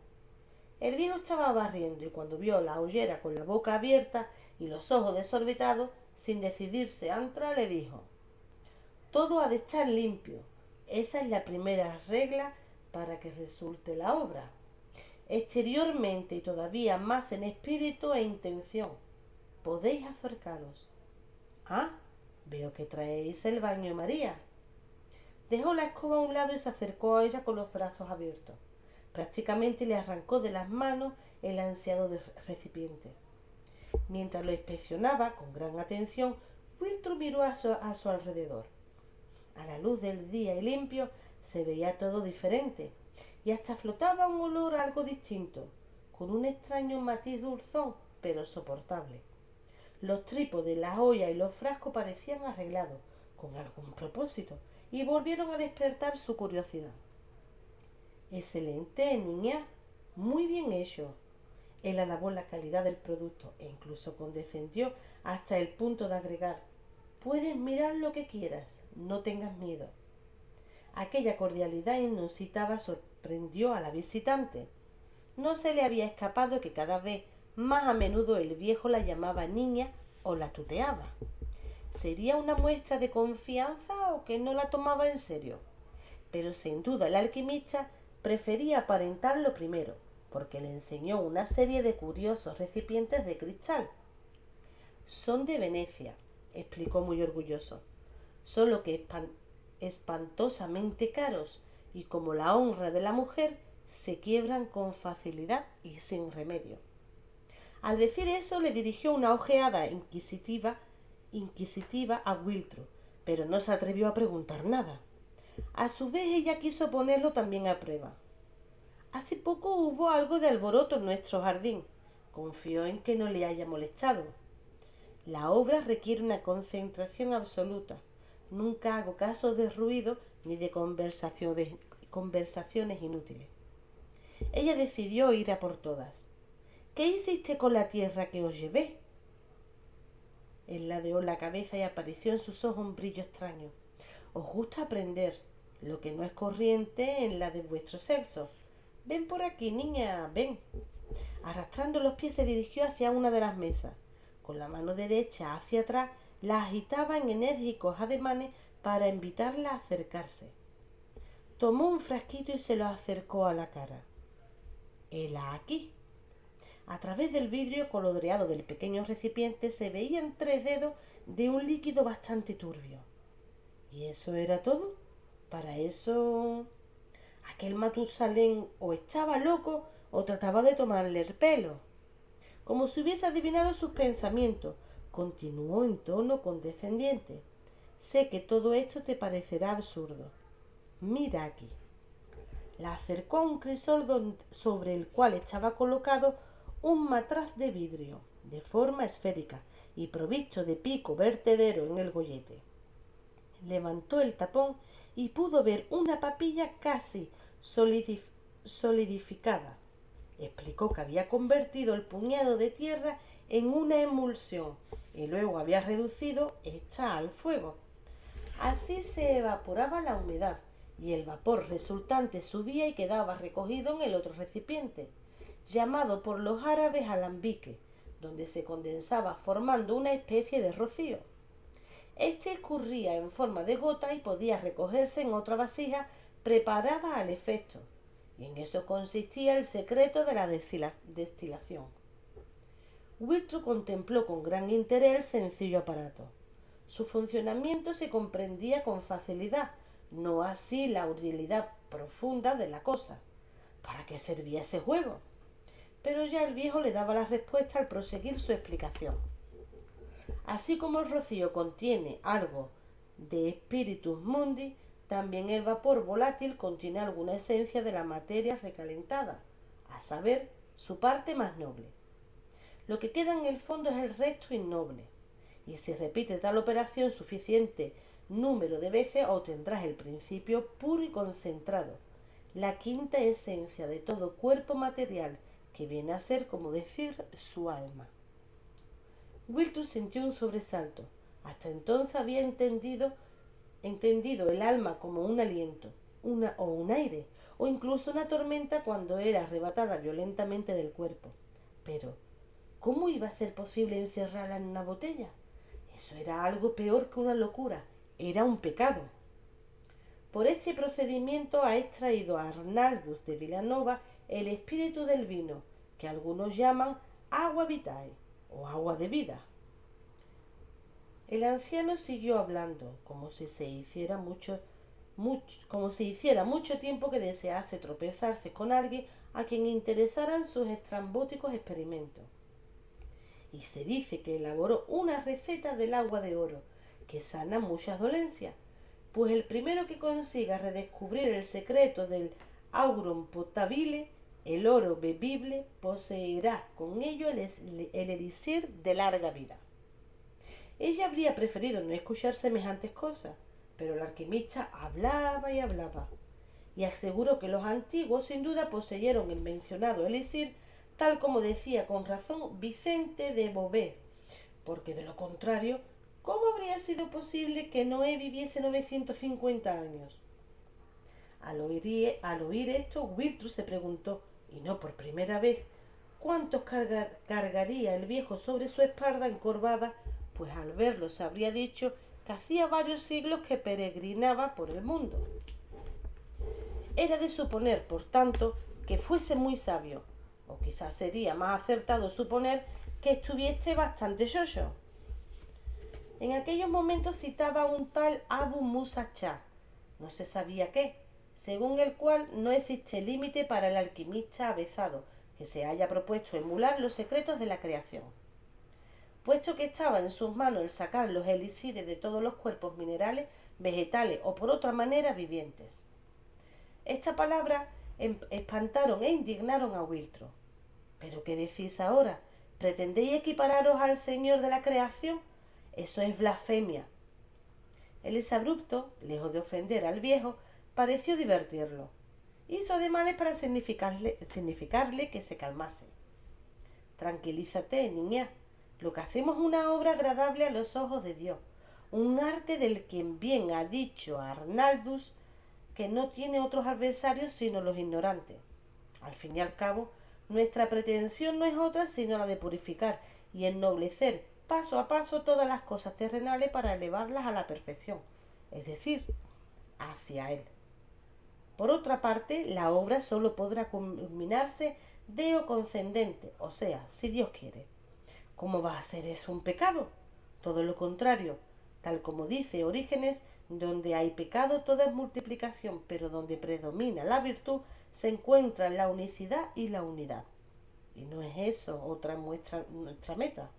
El viejo estaba barriendo y cuando vio la ollera con la boca abierta y los ojos desorbitados, sin decidirse a entrar, le dijo: todo ha de estar limpio. Esa es la primera regla para que resulte la obra. Exteriormente y todavía más en espíritu e intención. podéis acercaros. Ah, veo que traéis el baño de María. Dejó la escoba a un lado y se acercó a ella con los brazos abiertos. Prácticamente le arrancó de las manos el ansiado recipiente. Mientras lo inspeccionaba con gran atención, Wiltro miró a su alrededor. A la luz del día y limpio se veía todo diferente, y hasta flotaba un olor algo distinto, con un extraño matiz dulzón, pero soportable. Los trípodes, las ollas y los frascos parecían arreglados, con algún propósito, y volvieron a despertar su curiosidad. Excelente, niña, muy bien hecho. Él alabó la calidad del producto e incluso condescendió hasta el punto de agregar: puedes mirar lo que quieras, no tengas miedo. Aquella cordialidad inusitada sorprendió a la visitante. No se le había escapado que cada vez más a menudo el viejo la llamaba niña o la tuteaba. ¿Sería una muestra de confianza o que no la tomaba en serio? Pero sin duda el alquimista prefería aparentar lo primero, porque le enseñó una serie de curiosos recipientes de cristal. Son de Venecia, explicó muy orgulloso, solo que espantosamente caros, y como la honra de la mujer, se quiebran con facilidad y sin remedio. Al decir eso le dirigió una ojeada inquisitiva a Wiltro, pero no se atrevió a preguntar nada. A su vez ella quiso ponerlo también a prueba. Hace poco hubo algo de alboroto en nuestro jardín. Confío en que no le haya molestado. La obra requiere una concentración absoluta. Nunca hago caso de ruido ni de conversaciones inútiles. Ella decidió ir a por todas. ¿Qué hiciste con la tierra que os llevé? Él ladeó la cabeza y apareció en sus ojos un brillo extraño. Os gusta aprender, lo que no es corriente en la de vuestro sexo. Ven por aquí, niña, ven. Arrastrando los pies se dirigió hacia una de las mesas. Con la mano derecha hacia atrás, la agitaba en enérgicos ademanes para invitarla a acercarse. Tomó un frasquito y se lo acercó a la cara. Hela aquí. A través del vidrio coloreado del pequeño recipiente se veían 3 dedos de un líquido bastante turbio. ¿Y eso era todo? Para eso... Aquel Matusalén o estaba loco o trataba de tomarle el pelo. Como si hubiese adivinado sus pensamientos, continuó en tono condescendiente. Sé que todo esto te parecerá absurdo. Mira aquí. La acercó a un crisol sobre el cual estaba colocado un matraz de vidrio, de forma esférica y provisto de pico vertedero en el gollete. Levantó el tapón y pudo ver una papilla casi solidificada. Explicó que había convertido el puñado de tierra en una emulsión y luego había reducido esta al fuego. Así se evaporaba la humedad y el vapor resultante subía y quedaba recogido en el otro recipiente, llamado por los árabes alambique, donde se condensaba formando una especie de rocío. Este escurría en forma de gota y podía recogerse en otra vasija preparada al efecto, y en eso consistía el secreto de la destilación. Wiltro contempló con gran interés el sencillo aparato. Su funcionamiento se comprendía con facilidad, no así la utilidad profunda de la cosa. ¿Para qué servía ese juego? Pero ya el viejo le daba la respuesta al proseguir su explicación. Así como el rocío contiene algo de spiritus mundi, también el vapor volátil contiene alguna esencia de la materia recalentada, a saber, su parte más noble. Lo que queda en el fondo es el resto innoble, y si repite tal operación suficiente número de veces obtendrás el principio puro y concentrado, la quinta esencia de todo cuerpo material, que viene a ser, como decir, su alma. Wiltshire sintió un sobresalto. Hasta entonces había entendido el alma como un aliento, un aire, o incluso una tormenta cuando era arrebatada violentamente del cuerpo. Pero, ¿cómo iba a ser posible encerrarla en una botella? Eso era algo peor que una locura, era un pecado. Por este procedimiento ha extraído a Arnaldus de Villanova el espíritu del vino, que algunos llaman agua vitae o agua de vida. El anciano siguió hablando, como si hiciera mucho tiempo que desease tropezarse con alguien a quien interesaran sus estrambóticos experimentos. Y se dice que elaboró una receta del agua de oro, que sana muchas dolencias, pues el primero que consiga redescubrir el secreto del aurum potabile, el oro bebible, poseerá con ello el elixir de larga vida. Ella habría preferido no escuchar semejantes cosas, pero el alquimista hablaba y hablaba, y aseguró que los antiguos sin duda poseyeron el mencionado elixir, tal como decía con razón Vicente de Beauvais, porque de lo contrario, ¿cómo habría sido posible que Noé viviese 950 años? Al oír esto, Wiltrus se preguntó, y no por primera vez, cuántos cargaría el viejo sobre su espalda encorvada, pues al verlo se habría dicho que hacía varios siglos que peregrinaba por el mundo. Era de suponer, por tanto, que fuese muy sabio, o quizás sería más acertado suponer que estuviese bastante yoyo. En aquellos momentos citaba un tal Abu Musa Shah, no se sabía qué, según el cual no existe límite para el alquimista avezado que se haya propuesto emular los secretos de la creación. Puesto que estaba en sus manos el sacar los elixires de todos los cuerpos minerales, vegetales o por otra manera vivientes. Esta palabra espantaron e indignaron a Wiltro. ¿Pero qué decís ahora? ¿Pretendéis equipararos al Señor de la creación? Eso es blasfemia. El exabrupto, lejos de ofender al viejo, pareció divertirlo. Hizo ademanes para significarle que se calmase. Tranquilízate, niña. Lo que hacemos es una obra agradable a los ojos de Dios, un arte del quien bien ha dicho Arnaldus que no tiene otros adversarios sino los ignorantes. Al fin y al cabo, nuestra pretensión no es otra sino la de purificar y ennoblecer paso a paso todas las cosas terrenales para elevarlas a la perfección, es decir, hacia Él. Por otra parte, la obra sólo podrá culminarse deo concedente, o sea, si Dios quiere. ¿Cómo va a ser eso un pecado? Todo lo contrario, tal como dice Orígenes, donde hay pecado todo es multiplicación, pero donde predomina la virtud se encuentra la unicidad y la unidad. Y no es eso nuestra meta.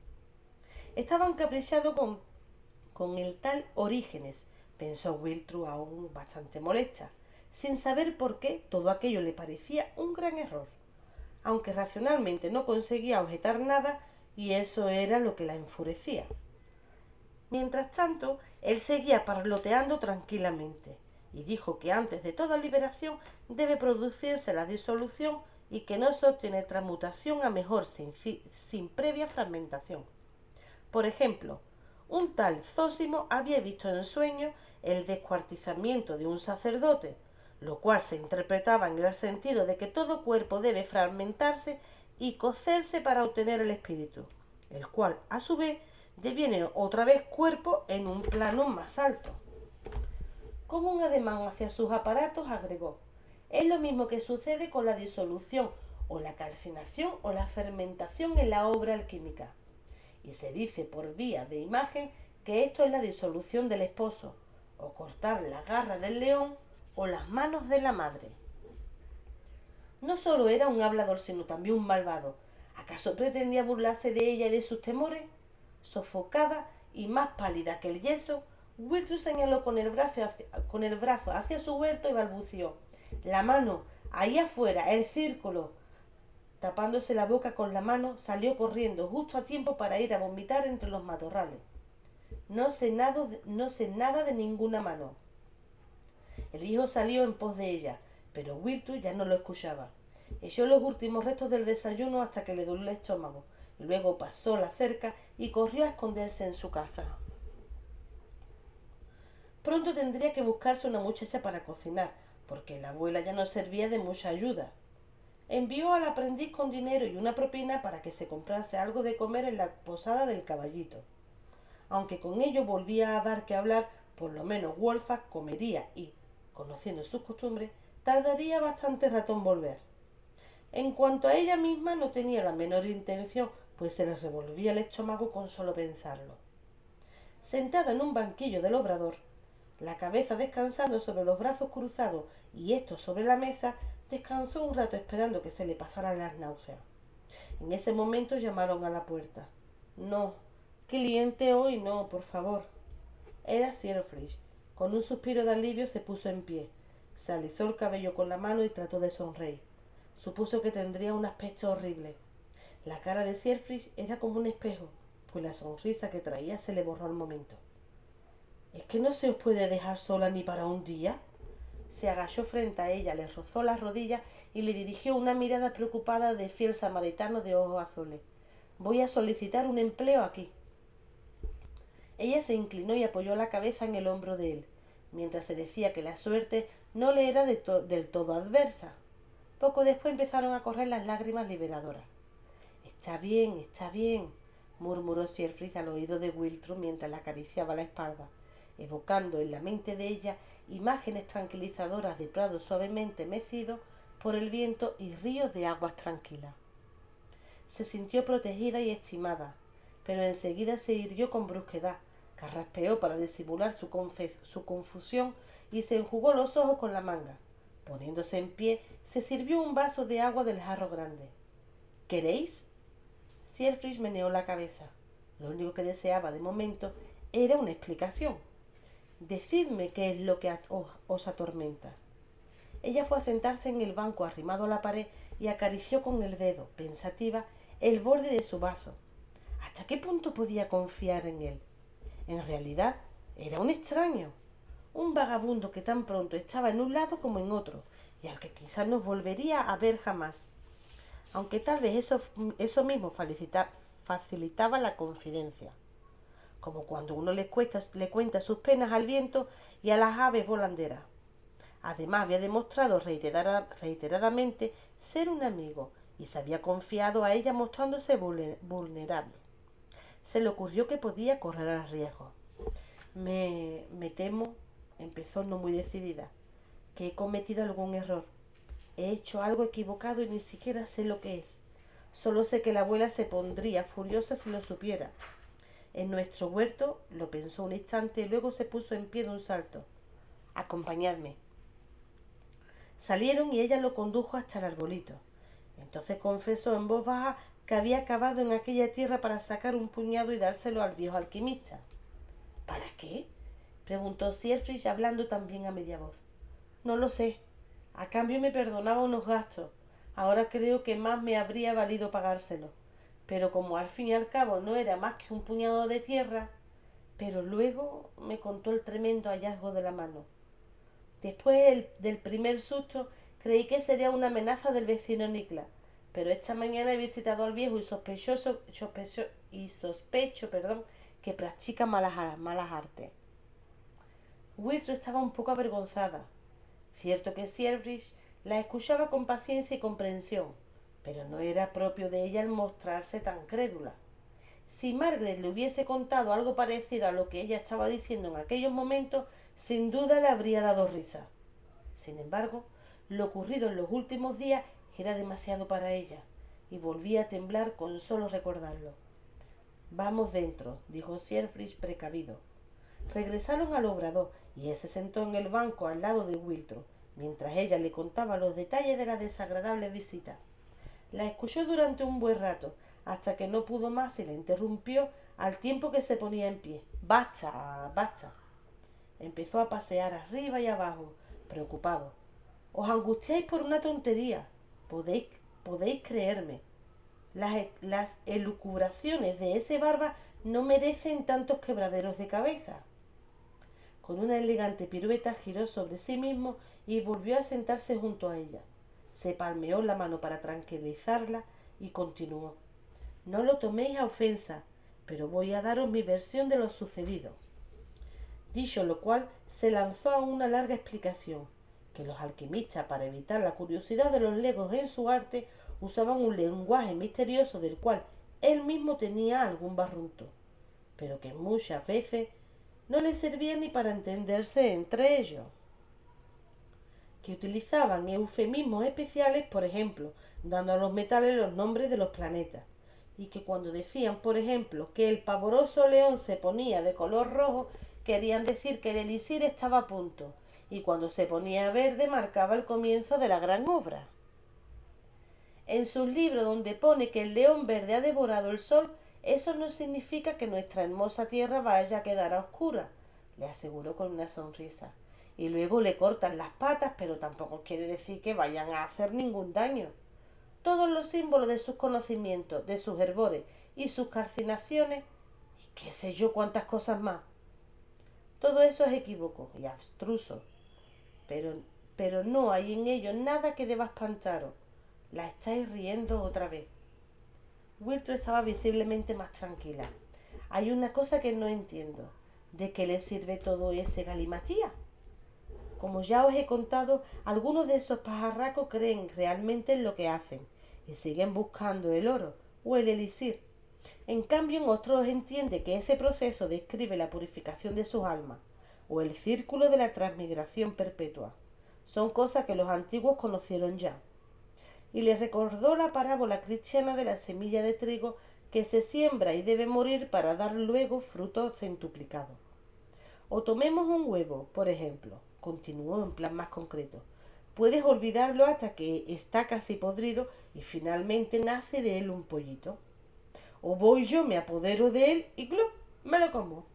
Estaba encaprichado con el tal Orígenes, pensó Wiltrú aún bastante molesta, sin saber por qué todo aquello le parecía un gran error, aunque racionalmente no conseguía objetar nada y eso era lo que la enfurecía. Mientras tanto, él seguía parloteando tranquilamente y dijo que antes de toda liberación debe producirse la disolución y que no se obtiene transmutación a mejor sin previa fragmentación. Por ejemplo, un tal Zósimo había visto en sueño el descuartizamiento de un sacerdote, lo cual se interpretaba en el sentido de que todo cuerpo debe fragmentarse y cocerse para obtener el espíritu, el cual, a su vez, deviene otra vez cuerpo en un plano más alto. Con un ademán hacia sus aparatos agregó: es lo mismo que sucede con la disolución o la calcinación o la fermentación en la obra alquímica. Y se dice por vía de imagen que esto es la disolución del esposo, o cortar la garra del león o las manos de la madre. No solo era un hablador, sino también un malvado. ¿Acaso pretendía burlarse de ella y de sus temores? Sofocada y más pálida que el yeso, Wiltrud señaló con el brazo hacia su huerto y balbució: la mano, ahí afuera, el círculo. Tapándose la boca con la mano, salió corriendo justo a tiempo para ir a vomitar entre los matorrales. No sé nada de ninguna mano. El viejo salió en pos de ella, pero Wiltrud ya no lo escuchaba. Echó los últimos restos del desayuno hasta que le dolió el estómago, y luego pasó la cerca y corrió a esconderse en su casa. Pronto tendría que buscarse una muchacha para cocinar, porque la abuela ya no servía de mucha ayuda. Envió al aprendiz con dinero y una propina para que se comprase algo de comer en la posada del caballito. Aunque con ello volvía a dar que hablar, por lo menos Wolfgang comería y, conociendo sus costumbres, tardaría bastante rato en volver. En cuanto a ella misma, no tenía la menor intención, pues se le revolvía el estómago con solo pensarlo. sentada en un banquillo del obrador, la cabeza descansando sobre los brazos cruzados y estos sobre la mesa, descansó un rato esperando que se le pasaran las náuseas. En ese momento llamaron a la puerta. No, cliente hoy no, por favor. Era Sir Frisch. Con un suspiro de alivio se puso en pie. Se alisó el cabello con la mano y trató de sonreír. Supuso que tendría un aspecto horrible. La cara de Sir Frisch era como un espejo, pues la sonrisa que traía se le borró al momento. ¿Es que no se os puede dejar sola ni para un día? Se agachó frente a ella, le rozó las rodillas y le dirigió una mirada preocupada de fiel samaritano de ojos azules. Voy a solicitar un empleo aquí. Ella se inclinó y apoyó la cabeza en el hombro de él, mientras se decía que la suerte no le era del todo adversa. Poco después empezaron a correr las lágrimas liberadoras. Está bien, murmuró Sir Frisch al oído de Wiltro mientras le acariciaba la espalda, evocando en la mente de ella imágenes tranquilizadoras de prados suavemente mecidos por el viento y ríos de aguas tranquilas. Se sintió protegida y estimada, pero enseguida se irguió con brusquedad, carraspeó para disimular su confusión y se enjugó los ojos con la manga. Poniéndose en pie, se sirvió un vaso de agua del jarro grande. ¿Queréis? Sir Frisch meneó la cabeza. Lo único que deseaba de momento era una explicación. Decidme qué es lo que os atormenta. Ella fue a sentarse en el banco arrimado a la pared y acarició con el dedo, pensativa, el borde de su vaso. ¿Hasta qué punto podía confiar en él? En realidad, era un extraño, un vagabundo que tan pronto estaba en un lado como en otro, y al que quizás no volvería a ver jamás. Aunque tal vez eso mismo facilitaba la confidencia, como cuando uno le cuenta sus penas al viento y a las aves volanderas. Además, había demostrado reiteradamente ser un amigo y se había confiado a ella mostrándose vulnerable. Se le ocurrió que podía correr el riesgo. Me temo, empezó no muy decidida, que he cometido algún error. He hecho algo equivocado y ni siquiera sé lo que es. Solo sé que la abuela se pondría furiosa si lo supiera. En nuestro huerto, lo pensó un instante y luego se puso en pie de un salto. Acompañadme. Salieron y ella lo condujo hasta el arbolito. Entonces confesó en voz baja que había cavado en aquella tierra para sacar un puñado y dárselo al viejo alquimista. ¿Para qué? Preguntó Sir Frisch hablando también a media voz. No lo sé. A cambio me perdonaba unos gastos. Ahora creo que más me habría valido pagárselo. Pero como al fin y al cabo no era más que un puñado de tierra. Pero luego me contó el tremendo hallazgo de la mano. Después del primer susto creí que sería una amenaza del vecino Niklas, pero esta mañana he visitado al viejo y sospecho que practica malas artes. Wiltro estaba un poco avergonzada. Cierto que Sir Frisch la escuchaba con paciencia y comprensión, pero no era propio de ella el mostrarse tan crédula. Si Margaret le hubiese contado algo parecido a lo que ella estaba diciendo en aquellos momentos, sin duda le habría dado risa. Sin embargo, lo ocurrido en los últimos días era demasiado para ella, y volvía a temblar con solo recordarlo. Vamos dentro, dijo Sir Frisch precavido. Regresaron al obrador y él se sentó en el banco al lado de Wiltro, mientras ella le contaba los detalles de la desagradable visita. La escuchó durante un buen rato, hasta que no pudo más y la interrumpió al tiempo que se ponía en pie. Basta, basta. Empezó a pasear arriba y abajo, preocupado. Os angustiáis por una tontería. Podéis creerme. Las elucubraciones de ese barba no merecen tantos quebraderos de cabeza. Con una elegante pirueta giró sobre sí mismo y volvió a sentarse junto a ella. Se palmeó la mano para tranquilizarla y continuó. No lo toméis a ofensa, pero voy a daros mi versión de lo sucedido. Dicho lo cual, se lanzó a una larga explicación, que los alquimistas, para evitar la curiosidad de los legos en su arte, usaban un lenguaje misterioso del cual él mismo tenía algún barrunto, pero que muchas veces no le servía ni para entenderse entre ellos, que utilizaban eufemismos especiales, por ejemplo, dando a los metales los nombres de los planetas, y que cuando decían, por ejemplo, que el pavoroso león se ponía de color rojo, querían decir que el elixir estaba a punto, y cuando se ponía verde marcaba el comienzo de la gran obra. En sus libros donde pone que el león verde ha devorado el sol, eso no significa que nuestra hermosa tierra vaya a quedar a oscuras, le aseguró con una sonrisa. Y luego le cortan las patas, pero tampoco quiere decir que vayan a hacer ningún daño. Todos los símbolos de sus conocimientos, de sus hervores y sus calcinaciones, y qué sé yo cuántas cosas más. Todo eso es equívoco y abstruso, pero, pero no hay en ello nada que deba espantaros. La estáis riendo otra vez. Wiltro estaba visiblemente más tranquila. Hay una cosa que no entiendo. ¿De qué le sirve todo ese galimatía? Como ya os he contado, algunos de esos pajarracos creen realmente en lo que hacen y siguen buscando el oro o el elixir. En cambio, en otros entiende que ese proceso describe la purificación de sus almas o el círculo de la transmigración perpetua. Son cosas que los antiguos conocieron ya. Y le recordó la parábola cristiana de la semilla de trigo que se siembra y debe morir para dar luego fruto centuplicado. O tomemos un huevo, por ejemplo, continuó en plan más concreto. Puedes olvidarlo hasta que está casi podrido y finalmente nace de él un pollito. O voy yo, me apodero de él y ¡clup! Me lo como.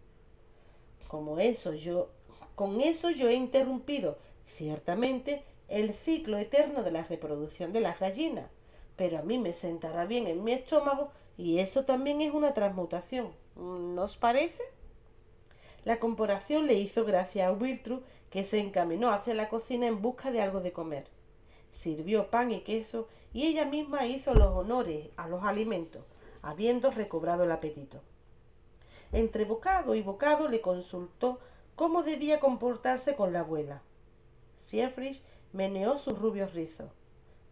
Como eso yo, con eso yo he interrumpido, ciertamente, el ciclo eterno de la reproducción de las gallinas, pero a mí me sentará bien en mi estómago y eso también es una transmutación. ¿No os parece? La comparación le hizo gracia a Wiltrud, que se encaminó hacia la cocina en busca de algo de comer. Sirvió pan y queso y ella misma hizo los honores a los alimentos, habiendo recobrado el apetito. Entre bocado y bocado le consultó cómo debía comportarse con la abuela. Siegfried meneó sus rubios rizos.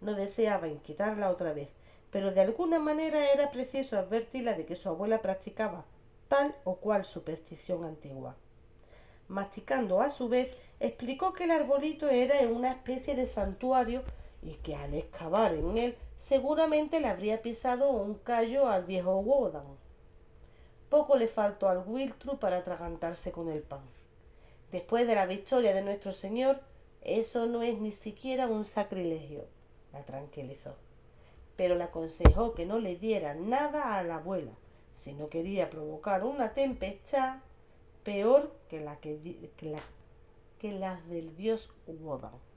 No deseaba inquietarla otra vez, pero de alguna manera era preciso advertirla de que su abuela practicaba tal o cual superstición antigua. Masticando a su vez, explicó que el arbolito era una especie de santuario y que al excavar en él seguramente le habría pisado un callo al viejo Wodan. Poco le faltó al Wiltru para atragantarse con el pan. Después de la victoria de nuestro Señor, eso no es ni siquiera un sacrilegio, la tranquilizó. Pero le aconsejó que no le diera nada a la abuela, si no quería provocar una tempestad peor que las del dios Wodan.